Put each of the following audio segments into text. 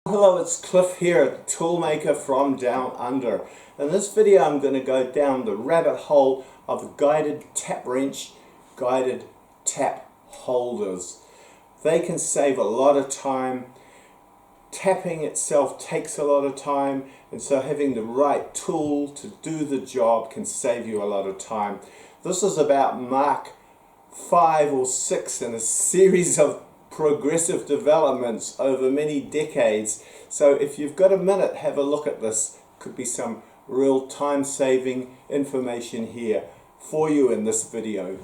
Hello, it's Cliff here, Toolmaker from Down Under. In this video I'm going to go down the rabbit hole of guided tap wrench, guided tap holders. They can save a lot of time. Tapping itself takes a lot of time, and so having the right tool to do the job can save you a lot of time. This is about Mark 5 or 6 in a series of progressive developments over many decades. So if you've got a minute, have a look at this. Could be some real time-saving information here for you in this video.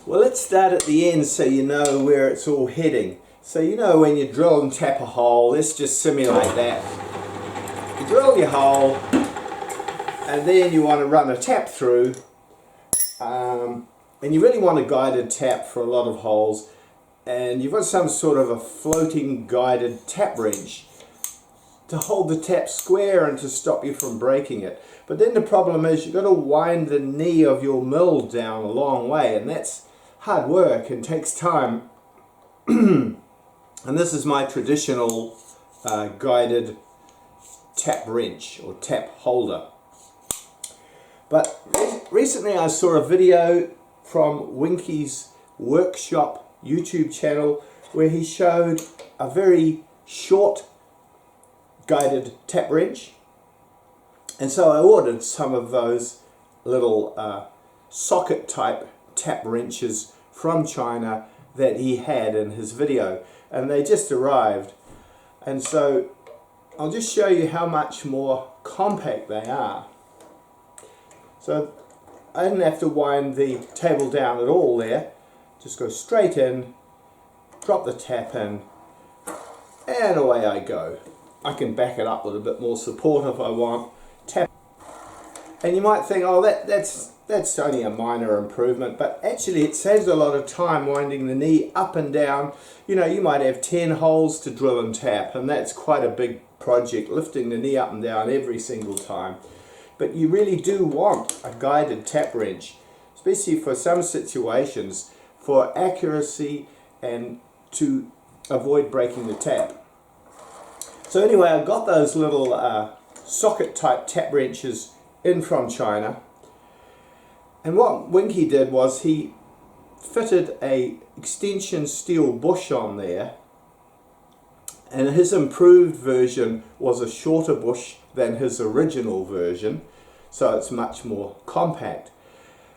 Well, let's start at the end so you know where it's all heading. So you know when you drill and tap a hole, let's just simulate that. You drill your hole, and then you want to run a tap through, and you really want a guided tap for a lot of holes, and you've got some sort of a floating guided tap wrench to hold the tap square and to stop you from breaking it. But then the problem is you've got to wind the knee of your mill down a long way, and that's hard work and takes time. And this is my traditional guided tap wrench or tap holder. But recently I saw a video from Winky's Workshop YouTube channel where he showed a very short guided tap wrench, and so I ordered some of those little socket type tap wrenches from China that he had in his video, and they just arrived. And so I'll just show you how much more compact they are. So I didn't have to wind the table down at all there. Just go straight in, drop the tap in, and away I go. I can back it up with a bit more support if I want. Tap. And you might think, oh, that's only a minor improvement, but actually it saves a lot of time winding the knee up and down. You know, you might have 10 holes to drill and tap, and that's quite a big project, lifting the knee up and down every single time. But you really do want a guided tap wrench, especially for some situations, for accuracy and to avoid breaking the tap. So anyway, I got those little socket type tap wrenches in from China, and what Winky did was he fitted a extension steel bush on there, and his improved version was a shorter bush than his original version, so it's much more compact.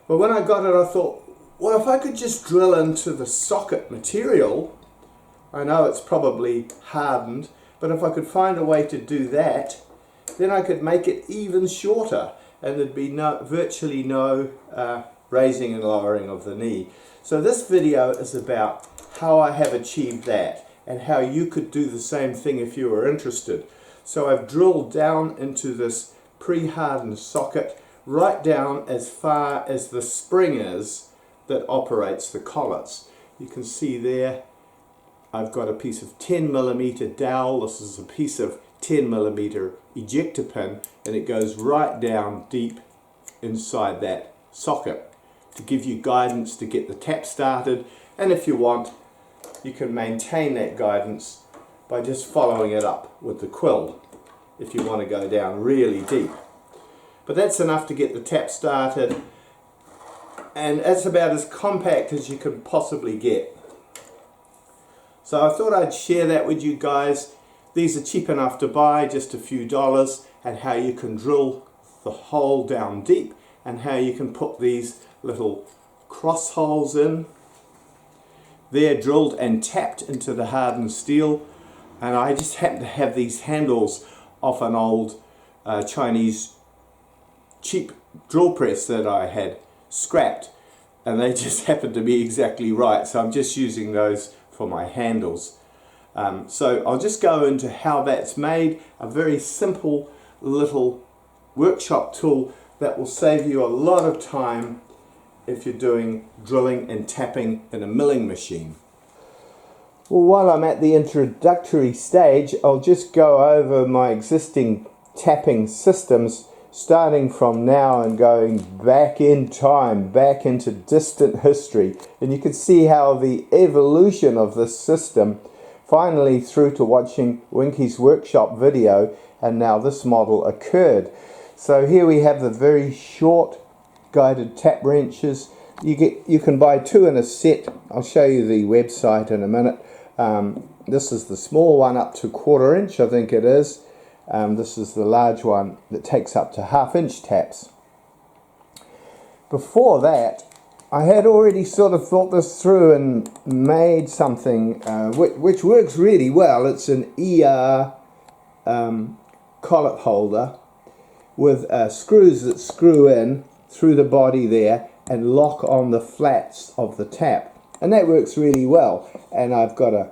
But when I got it, I thought, well, if I could just drill into the socket material, I know it's probably hardened, but if I could find a way to do that, then I could make it even shorter, and there'd be virtually no raising and lowering of the knee. So this video is about how I have achieved that, and how you could do the same thing if you were interested. So I've drilled down into this pre-hardened socket, right down as far as the spring is that operates the collets. You can see there I've got a piece of 10mm dowel. This is a piece of 10mm ejector pin, and it goes right down deep inside that socket to give you guidance to get the tap started. And if you want, you can maintain that guidance by just following it up with the quill if you want to go down really deep. But that's enough to get the tap started, and that's about as compact as you can possibly get. So I thought I'd share that with you guys. These are cheap enough to buy, just a few dollars, and how you can drill the hole down deep, and how you can put these little cross holes in. They're drilled and tapped into the hardened steel, and I just happen to have these handles off an old Chinese cheap drill press that I had scrapped, and they just happen to be exactly right, so I'm just using those for my handles. So I'll just go into how that's made. A very simple little workshop tool that will save you a lot of time if you're doing drilling and tapping in a milling machine. Well, while I'm at the introductory stage, I'll just go over my existing tapping systems starting from now and going back in time, back into distant history. And you can see how the evolution of this system, finally through to watching Winky's workshop video, and now this model occurred. So here we have the very short guided tap wrenches. You can buy 2 in a set. I'll show you the website in a minute. This is the small one up to 1/4 inch, I think it is. This is the large one that takes up to 1/2 inch taps. Before that, I had already sort of thought this through and made something which works really well. It's an ER collet holder with screws that screw in through the body there and lock on the flats of the tap, and that works really well. And I've got a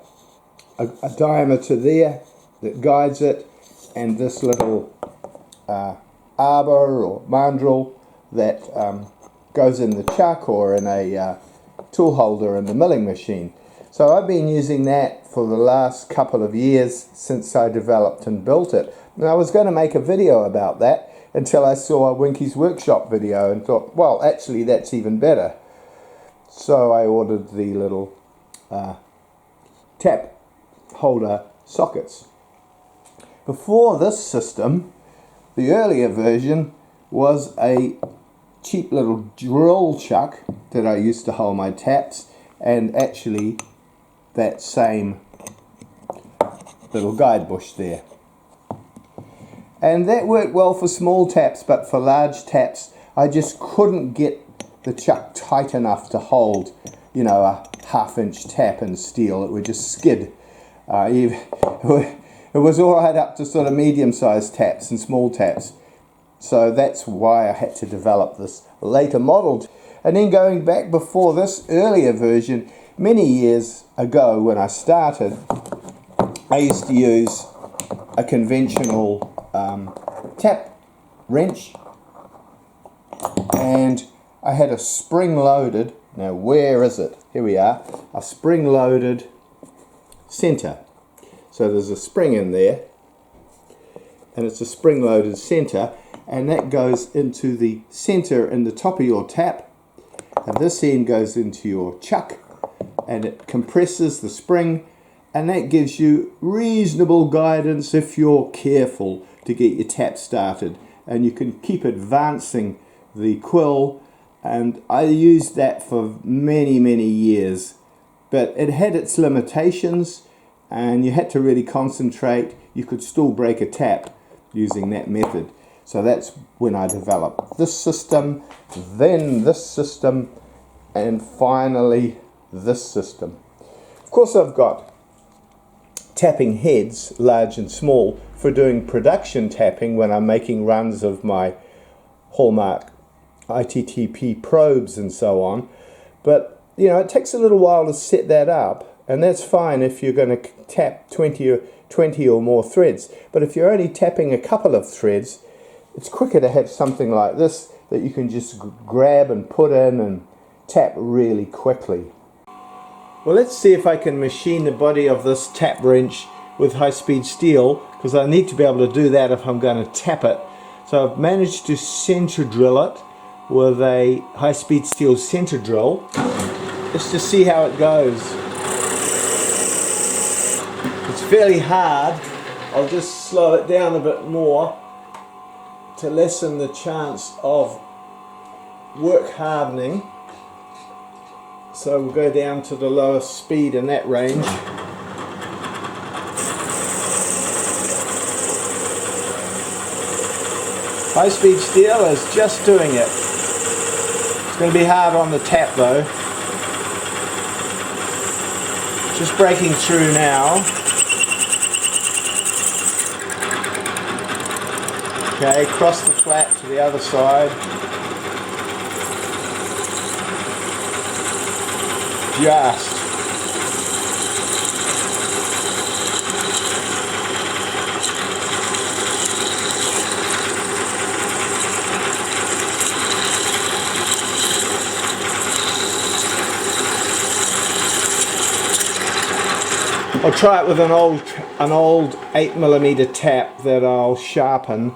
diameter there that guides it, and this little arbor or mandrel that goes in the chuck or in a tool holder in the milling machine. So I've been using that for the last couple of years since I developed and built it. And I was going to make a video about that until I saw Winky's workshop video and thought, well, actually that's even better. So I ordered the little tap holder sockets. Before this system, the earlier version was a cheap little drill chuck that I used to hold my taps, and actually that same little guide bush there. And that worked well for small taps, but for large taps I just couldn't get the chuck tight enough to hold, you know, a 1/2 inch tap in steel. It would just skid. It was alright up to sort of medium-sized taps and small taps. So that's why I had to develop this later model. And then going back before this earlier version, many years ago when I started, I used to use a conventional tap wrench, and I had a spring-loaded, now where is it? Here we are, a spring-loaded center. So there's a spring in there, and it's a spring-loaded center, and that goes into the center in the top of your tap, and this end goes into your chuck, and it compresses the spring, and that gives you reasonable guidance if you're careful to get your tap started, and you can keep advancing the quill. And I used that for many years, but it had its limitations and you had to really concentrate. You could still break a tap using that method. So that's when I developed this system, then this system, and finally this system. Of course I've got tapping heads, large and small, for doing production tapping when I'm making runs of my Hallmark ITTP probes and so on. But you know, it takes a little while to set that up, and that's fine if you're going to tap 20 or more threads. But if you're only tapping a couple of threads, it's quicker to have something like this that you can just grab and put in and tap really quickly. Well, let's see if I can machine the body of this tap wrench with high-speed steel, because I need to be able to do that if I'm going to tap it. So I've managed to center drill it with a high-speed steel center drill. Let's just see how it goes. It's fairly hard. I'll just slow it down a bit more to lessen the chance of work hardening. So we'll go down to the lowest speed in that range. High speed steel is just doing it. It's going to be hard on the tap though. Just breaking through now. Okay, cross the flat to the other side. Just. I'll try it with an old 8mm tap that I'll sharpen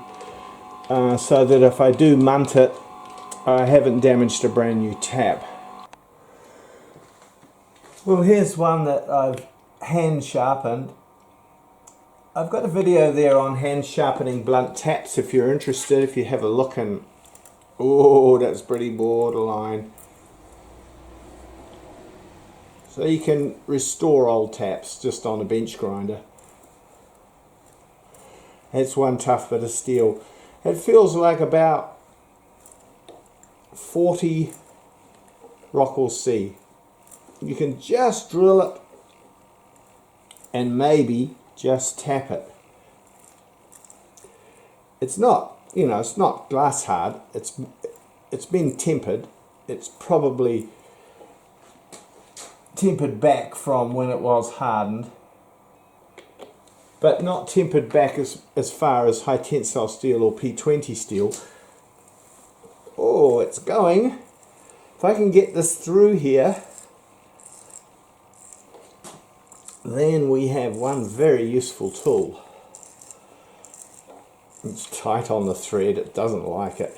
so that if I do munt it, I haven't damaged a brand new tap. Well, here's one that I've hand sharpened. I've got a video there on hand sharpening blunt taps if you're interested, if you have a look. And oh, that's pretty borderline. So you can restore old taps just on a bench grinder. That's one tough bit of steel. It feels like about 40 Rockwell C. You can just drill it and maybe just tap it. It's not, you know, it's not glass hard. It's been tempered. It's probably tempered back from when it was hardened, but not tempered back as far as high tensile steel or P20 steel. Oh, it's going. If I can get this through here, then we have one very useful tool. It's tight on the thread, it doesn't like it.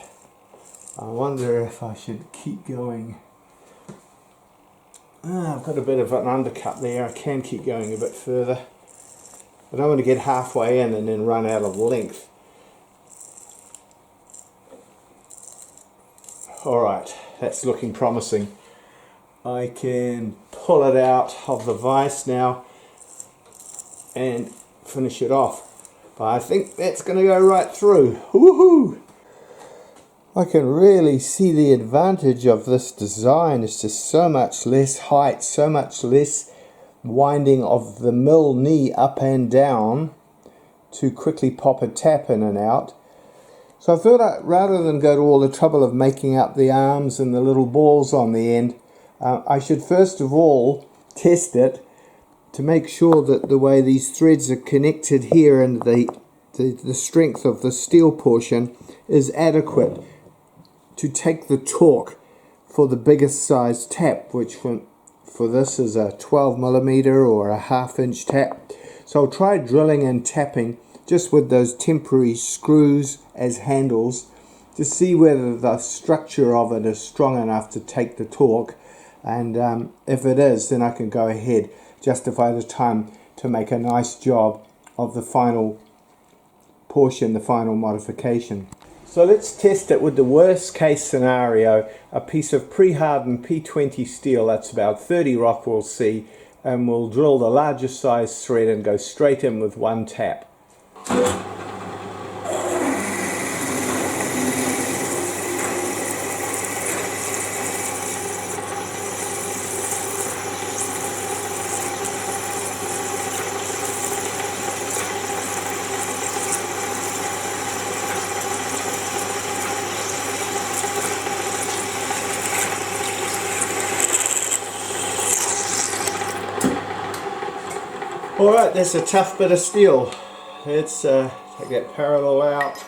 I wonder if I should keep going. I've got a bit of an undercut there. I can keep going a bit further. I don't want to get halfway in and then run out of length. Alright, that's looking promising. I can pull it out of the vise now and finish it off. But I think that's going to go right through. Woohoo! I can really see the advantage of this design. It's just so much less height, so much less winding of the mill knee up and down to quickly pop a tap in and out. So I thought rather than go to all the trouble of making up the arms and the little balls on the end, I should first of all test it to make sure that the way these threads are connected here and the strength of the steel portion is adequate to take the torque for the biggest size tap, which for this is a 12mm or a 1/2 inch tap. So I'll try drilling and tapping just with those temporary screws as handles to see whether the structure of it is strong enough to take the torque, and if it is, then I can go ahead, justify the time to make a nice job of the final portion, the final modification. So let's test it with the worst case scenario, a piece of pre-hardened P20 steel that's about 30 Rockwell C, and we'll drill the largest size thread and go straight in with one tap. Alright, that's a tough bit of steel. Let's take that parallel out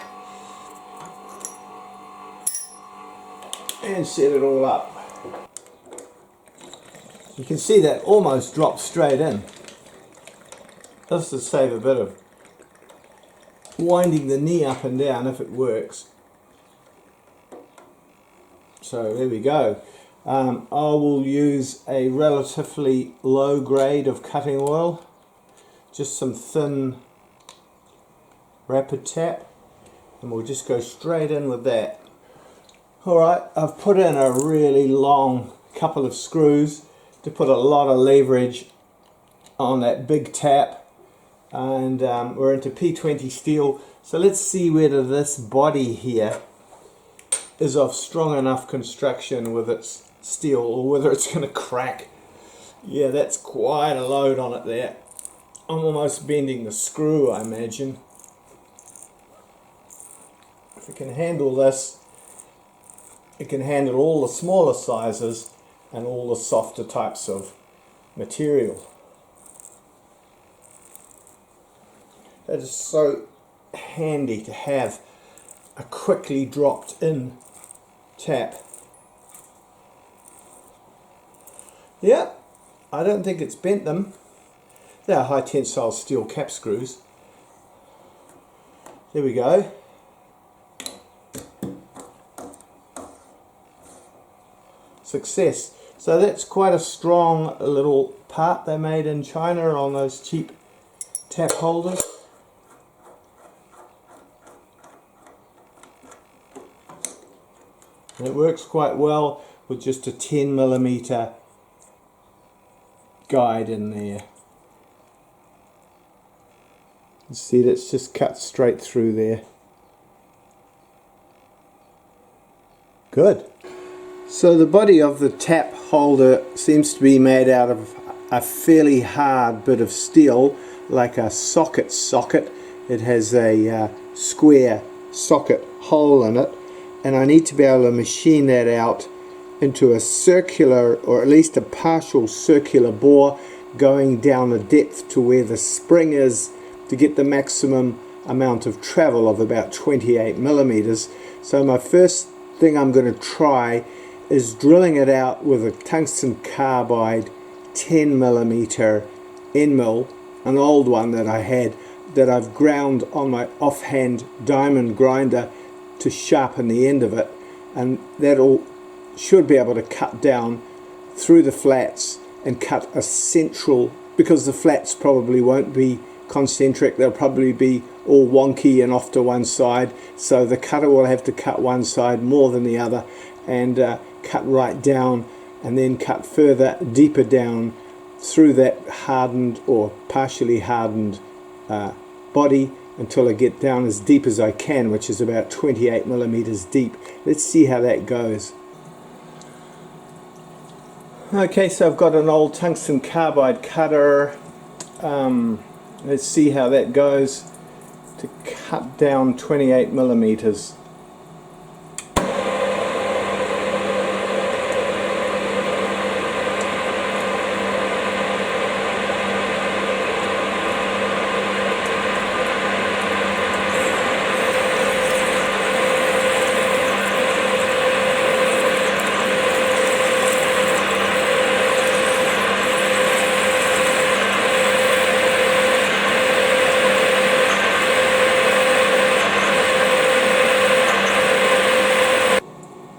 and set it all up. You can see that almost dropped straight in. This will save a bit of winding the knee up and down if it works. So there we go. I will use a relatively low grade of cutting oil. Just some thin rapid tap, and we'll just go straight in with that. Alright, I've put in a really long couple of screws to put a lot of leverage on that big tap, and we're into P20 steel. So let's see whether this body here is of strong enough construction with its steel, or whether it's going to crack. Yeah, that's quite a load on it there. I'm almost bending the screw, I imagine. If it can handle this, it can handle all the smaller sizes and all the softer types of material. That is so handy to have a quickly dropped in tap. Yeah, I don't think it's bent them. They are high tensile steel cap screws. There we go. success. So that's quite a strong little part they made in China on those cheap tap holders. And it works quite well with just a 10mm guide in there. You see, that's just cut straight through there. Good. So the body of the tap holder seems to be made out of a fairly hard bit of steel, like a socket. It has a square socket hole in it, and I need to be able to machine that out into a circular, or at least a partial circular bore, going down a depth to where the spring is, to get the maximum amount of travel of about 28mm. So my first thing I'm going to try is drilling it out with a tungsten carbide 10mm end mill, an old one that I had, that I've ground on my offhand diamond grinder to sharpen the end of it, and that'll should be able to cut down through the flats and cut a central, because the flats probably won't be concentric, they'll probably be all wonky and off to one side, so the cutter will have to cut one side more than the other, and cut right down, and then cut further deeper down through that hardened or partially hardened body until I get down as deep as I can, which is about 28mm deep. Let's see how that goes. Okay, so I've got an old tungsten carbide cutter. Let's see how that goes to cut down 28mm.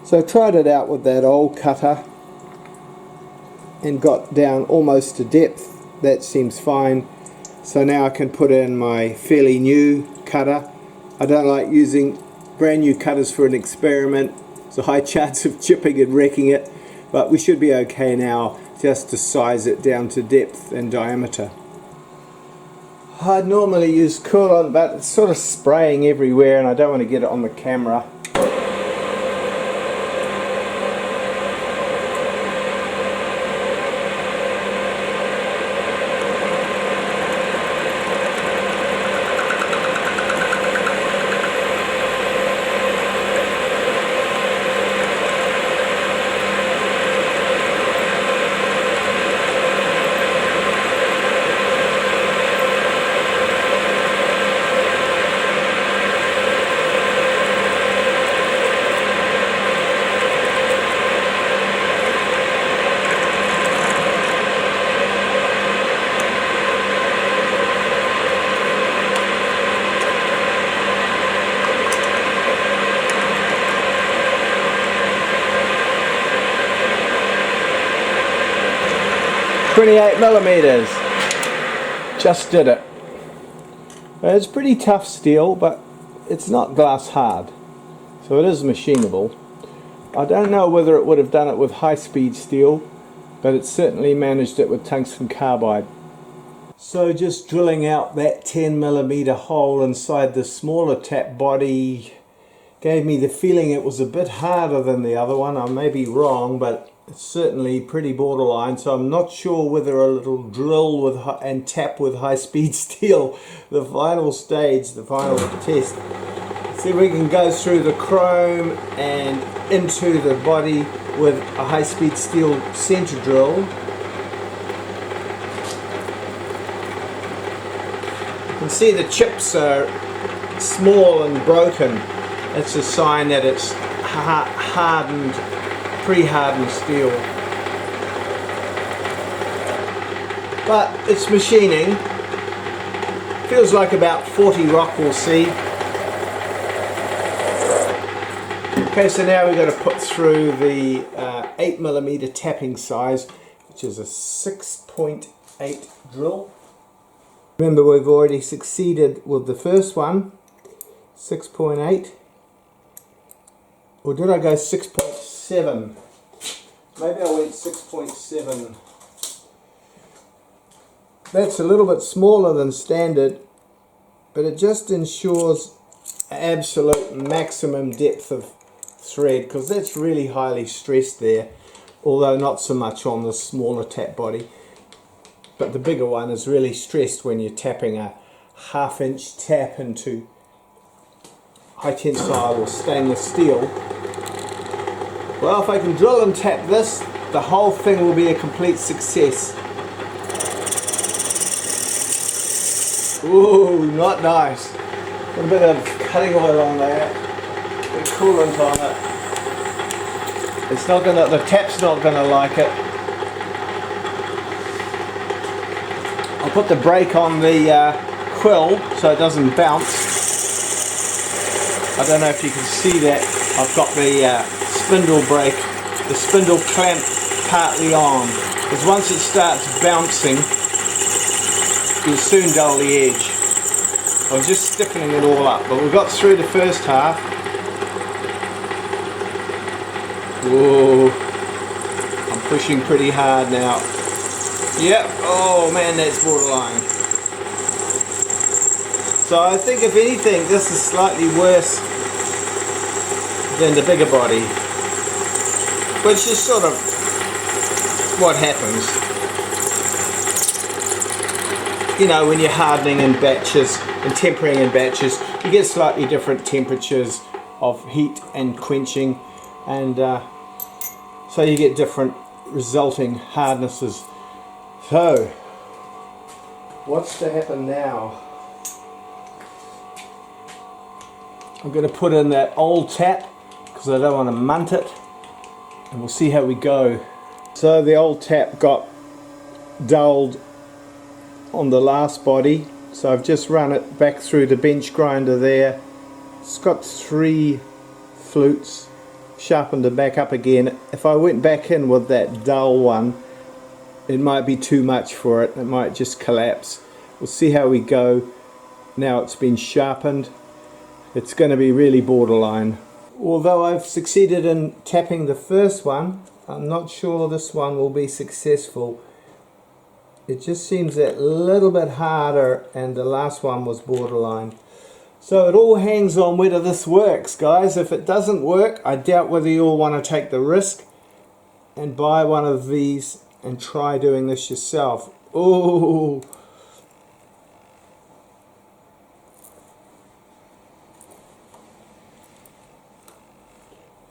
So I tried it out with that old cutter and got down almost to depth. That seems fine. So now I can put in my fairly new cutter. I don't like using brand new cutters for an experiment. There's a high chance of chipping and wrecking it, but we should be okay now just to size it down to depth and diameter. I'd normally use coolant, but it's sort of spraying everywhere and I don't want to get it on the camera. $28mm. Just did it. It's pretty tough steel, but it's not glass hard, so it is machinable. I don't know whether it would have done it with high-speed steel, but it certainly managed it with tungsten carbide. So just drilling out that 10mm hole inside the smaller tap body gave me the feeling it was a bit harder than the other one. I may be wrong, but it's certainly pretty borderline, so I'm not sure whether a little drill with and tap with high-speed steel, the final stage, the final test. See if we can go through the chrome and into the body with a high-speed steel center drill. You can see the chips are small and broken. That's a sign that it's hardened, pre-hardened steel. But it's machining. Feels like about 40 rock, we'll see. Okay, so now we've got to put through the 8mm tapping size, which is a 6.8 drill. Remember, we've already succeeded with the first one, 6.8. Or did I go 6.7? Maybe I went 6.7. That's a little bit smaller than standard, but it just ensures absolute maximum depth of thread, because that's really highly stressed there, although not so much on the smaller tap body. But the bigger one is really stressed when you're tapping a 1/2 inch tap into high tensile or stainless steel. Well, if I can drill and tap this, the whole thing will be a complete success. Ooh, not nice. A bit of cutting oil on there, a bit of coolant on it. It's not gonna, the tap's not gonna like it. I'll put the brake on the quill so it doesn't bounce. I don't know if you can see that. I've got the spindle brake, the spindle clamp partly on, because once it starts bouncing, you'll soon dull the edge. I'm just stiffening it all up, but we got through the first half. Whoa, I'm pushing pretty hard now. Yep, oh man, that's borderline. So I think if anything, this is slightly worse than the bigger body, which is sort of what happens, you know, when you're hardening in batches and tempering in batches. You get slightly different temperatures of heat and quenching, and so you get different resulting hardnesses. So what's to happen now? I'm going to put in that old tap because I don't want to munt it, and we'll see how we go. So the old tap got dulled on the last body, so I've just run it back through the bench grinder there. It's got 3 flutes, sharpened it back up again. If I went back in with that dull one, it might be too much for it. It might just collapse. We'll see how we go. Now it's been sharpened. It's going to be really borderline. Although I've succeeded in tapping the first one, I'm not sure this one will be successful. It just seems that little bit harder, and the last one was borderline. So it all hangs on whether this works, guys. If it doesn't work, I doubt whether you'll want to take the risk and buy one of these and try doing this yourself. Oh,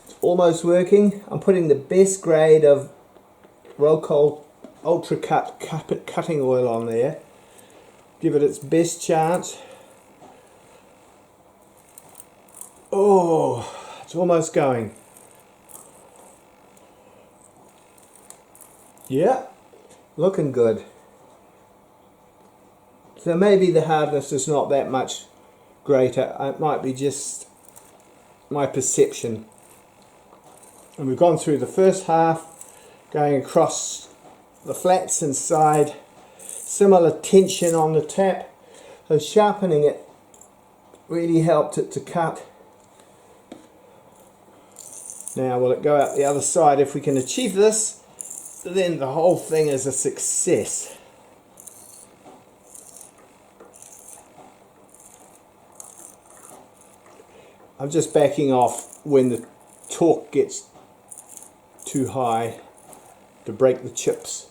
it's almost working. I'm putting the best grade of Rocold Ultra Cut cutting oil on there. Give it its best chance. Oh, it's almost going. Yeah, looking good. So maybe the hardness is not that much greater. It might be just my perception. And we've gone through the first half, going across the flats inside, similar tension on the tap, so sharpening it really helped it to cut. Now will it go out the other side? If we can achieve this, then the whole thing is a success. I'm just backing off when the torque gets too high to break the chips.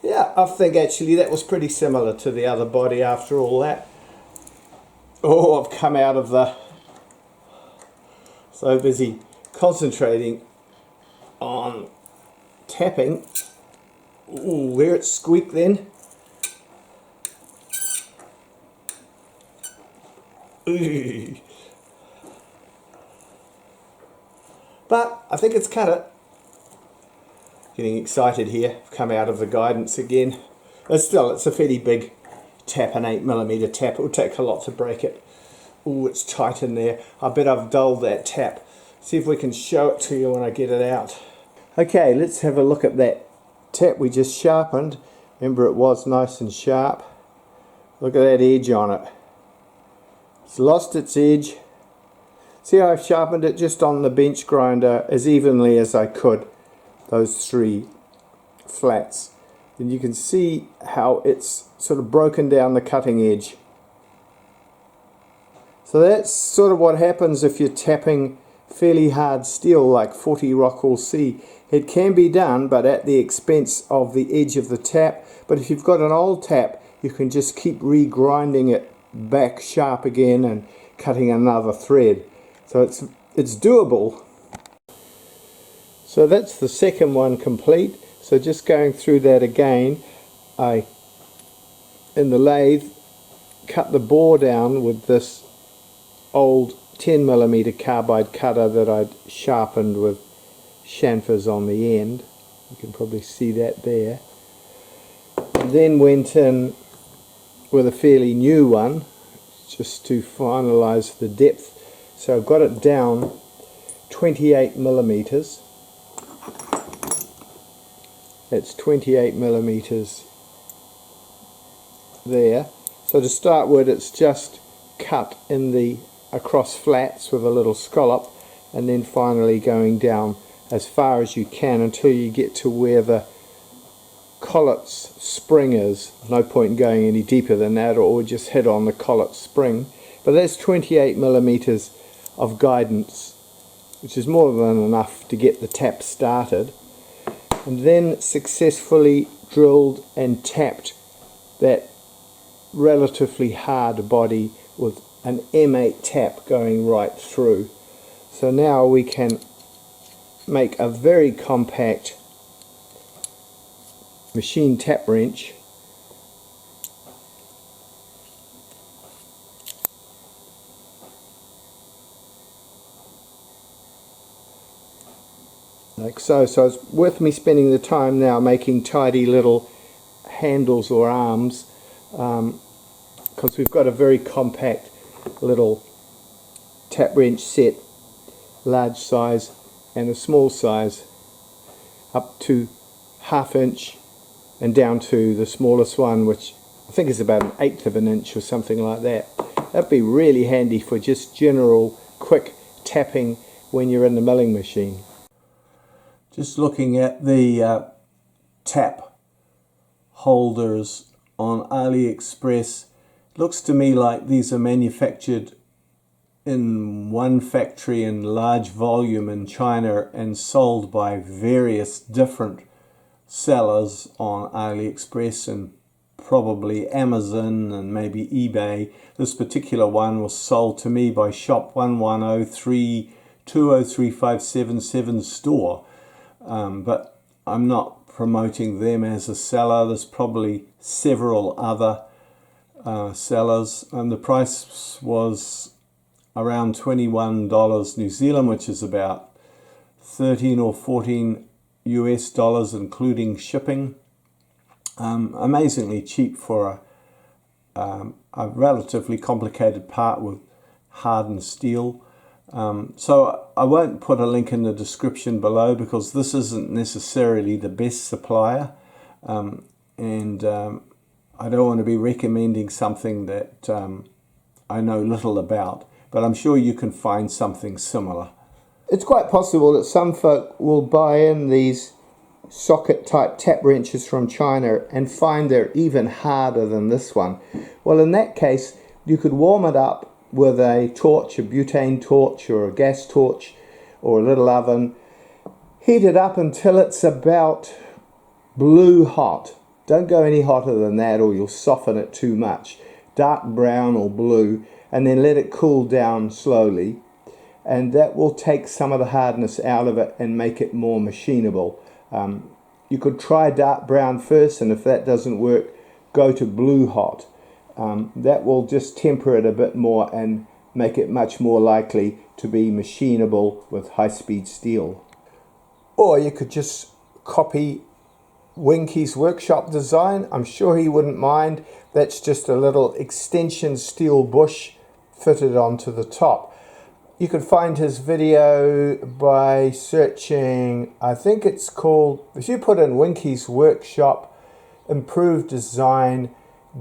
Yeah, I think actually that was pretty similar to the other body after all that. Oh, I've come out of the... so busy concentrating on tapping. Ooh, where it squeaked then. Ooh. But I think it's cut it. Getting excited here. I've come out of the guidance again. But still, it's a fairly big tap, an 8mm tap. It will take a lot to break it. Oh, it's tight in there. I bet I've dulled that tap. See if we can show it to you when I get it out. Okay, let's have a look at that tap we just sharpened. Remember, it was nice and sharp. Look at that edge on it. It's lost its edge. See how I've sharpened it just on the bench grinder as evenly as I could, those three flats. And you can see how it's sort of broken down the cutting edge. So that's sort of what happens if you're tapping fairly hard steel like 40 Rockall C. It can be done, but at the expense of the edge of the tap. But if you've got an old tap, you can just keep re-grinding it back sharp again and cutting another thread. So it's doable. So that's the second one complete. So just going through that again, I, in the lathe, cut the bore down with this old 10mm carbide cutter that I'd sharpened with chamfers on the end. You can probably see that there. And then went in with a fairly new one just to finalize the depth. So I've got it down 28mm. That's 28mm there. So to start with, it's just cut in the across flats with a little scallop, and then finally going down as far as you can until you get to where the collet's spring is. No point in going any deeper than that, or just hit on the collet spring. But that's 28mm of guidance, which is more than enough to get the tap started. And then successfully drilled and tapped that relatively hard body with an M8 tap going right through. So now we can make a very compact machine tap wrench. Like so. So it's worth me spending the time now making tidy little handles or arms, because we've got a very compact little tap wrench set, large size and a small size, up to 1/2 inch and down to the smallest one, which I think is about 1/8 of an inch or something like that. That'd be really handy for just general quick tapping when you're in the milling machine. Just looking at the tap holders on AliExpress, looks to me like these are manufactured in one factory in large volume in China and sold by various different sellers on AliExpress and probably Amazon and maybe eBay. This particular one was sold to me by Shop 1103203577 store, but I'm not promoting them as a seller. There's probably several other sellers, and the price was around $21 New Zealand, which is about 13 or 14 US dollars including shipping. Amazingly cheap for a relatively complicated part with hardened steel. So I won't put a link in the description below because this isn't necessarily the best supplier, and I don't want to be recommending something that I know little about, but I'm sure you can find something similar. It's quite possible that some folk will buy in these socket type tap wrenches from China and find they're even harder than this one. Well, in that case, you could warm it up with a torch, a butane torch or a gas torch or a little oven. Heat it up until it's about blue hot. Don't go any hotter than that or you'll soften it too much. Dark brown or blue, and then let it cool down slowly, and that will take some of the hardness out of it and make it more machinable. You could try dark brown first, and if that doesn't work, go to blue hot. That will just temper it a bit more and make it much more likely to be machinable with high-speed steel. Or you could just copy Winky's workshop design. I'm sure he wouldn't mind. That's just a little extension steel bush fitted onto the top. You can find his video by searching, I think it's called, if you put in Winky's Workshop Improved Design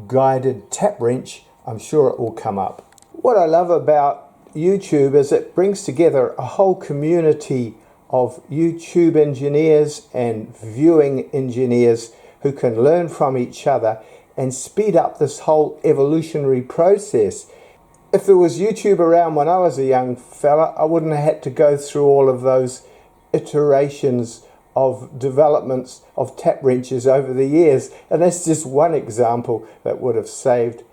Guided Tap Wrench, I'm sure it will come up. What I love about YouTube is it brings together a whole community of YouTube engineers and viewing engineers who can learn from each other and speed up this whole evolutionary process. If there was YouTube around when I was a young fella, I wouldn't have had to go through all of those iterations of developments of tap wrenches over the years. And that's just one example that would have saved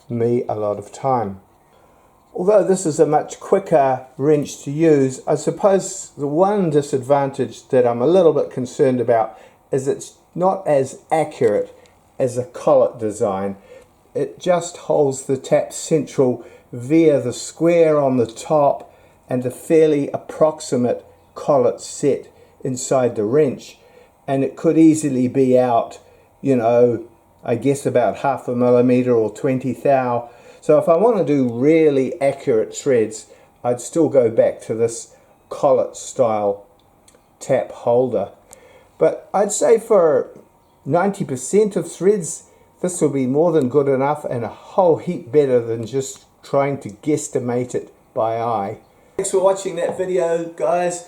me a lot of time. Although this is a much quicker wrench to use, I suppose the one disadvantage that I'm a little bit concerned about is it's not as accurate as a collet design. It just holds the tap central via the square on the top and a fairly approximate collet set inside the wrench, and it could easily be out, you know, I guess about 0.5 millimeter or 20 thou. So if I want to do really accurate threads, I'd still go back to this collet style tap holder. But I'd say for 90% of threads, this will be more than good enough and a whole heap better than just trying to guesstimate it by eye. Thanks for watching that video, guys.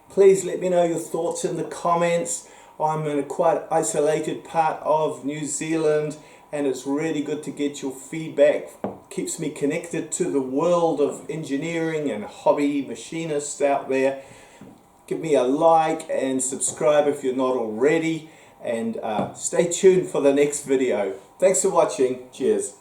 Please let me know your thoughts in the comments. I'm in a quite isolated part of New Zealand, and it's really good to get your feedback. Keeps me connected to the world of engineering and hobby machinists out there. Give me a like and subscribe if you're not already, and stay tuned for the next video. Thanks for watching. Cheers.